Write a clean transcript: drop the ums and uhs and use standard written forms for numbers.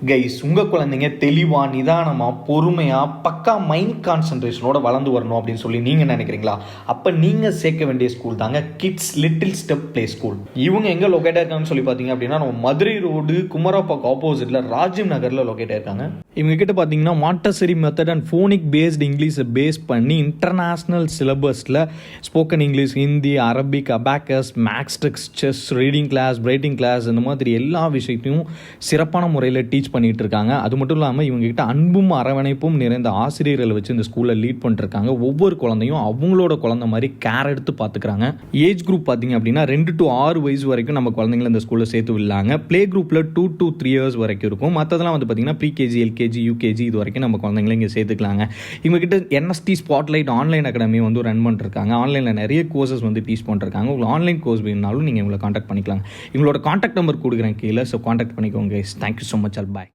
Guys, உங்கள் குழந்தைங்க தெளிவாக நிதானமாக பொறுமையாக பக்கா மைண்ட் கான்சன்ட்ரேஷனோட வளர்ந்து வரணும் அப்படின்னு சொல்லி நீங்கள் நினைக்கிறீங்களா? அப்போ நீங்கள் சேர்க்க வேண்டிய ஸ்கூல் தாங்க kids little step play school. இவங்க எங்கே லொக்கேட்டாக இருக்காங்கன்னு சொல்லி பார்த்தீங்க அப்படின்னா, நம்ம மதுரை ரோடு குமராப்பாக்கு ஆப்போசிட்டில் ராஜீவ் நகரில் லொக்கேட்டாக இருக்காங்க. இவங்க கிட்ட பார்த்தீங்கன்னா Montessori method and phonic based இங்கிலீஷை பேஸ் பண்ணி இன்டர்நேஷ்னல் சிலபஸில் spoken English, Hindi, Arabic, abacus, maths tricks, chess, reading class, writing class, இந்த மாதிரி எல்லா விஷயத்தையும் சிறப்பான முறையில் டீச் பண்ணிட்டு இருக்காங்க. அது மட்டும் இல்லாமல் இவங்ககிட்ட அன்பும் அரவணைப்பும் நிறைந்த ஆசிரியர்களை வச்சு இந்த ஸ்கூலில் லீட் பண்ணிருக்காங்க. ஒவ்வொரு குழந்தையும் அவங்களோட குழந்தை மாதிரி கேர் எடுத்து பார்த்துக்கிறாங்க. ஏஜ் குரூப் பார்த்தீங்க அப்படின்னா 2 to 6 வயசு வரைக்கும் நம்ம குழந்தைங்களை இந்த ஸ்கூலில் சேர்த்து விடலாங்க. பிளே குரூப்பில் 2 to 3 years வரைக்கும் இருக்கும். மற்றதெல்லாம் வந்து பார்த்தீங்கன்னா ப்ரீகேஜி, எல்கேஜி, யூகேஜி இது வரைக்கும் நம்ம குழந்தைங்களை இங்கே சேர்த்துக்கலாங்க. இவங்ககிட்ட என்எஸ்டி ஸ்பாட்லைட் ஆன்லைன் அகாடமி வந்து ரன் பண்ணிருக்காங்க. ஆன்லைனில் நிறைய கோர்சஸ் வந்து டீச் பண்ணிருக்காங்க. உங்களுக்கு ஆன்லைன் கோர்ஸ் வேணுனாலும் நீங்கள் இவங்களை காண்டாக்ட் பண்ணிக்கலாம். இவங்களோட காண்டாக்ட் நம்பர் கொடுக்குறேன் கீழே. ஸோ காண்டாக்ட் பண்ணிக்கோங்க. Thank you so much. பாய்.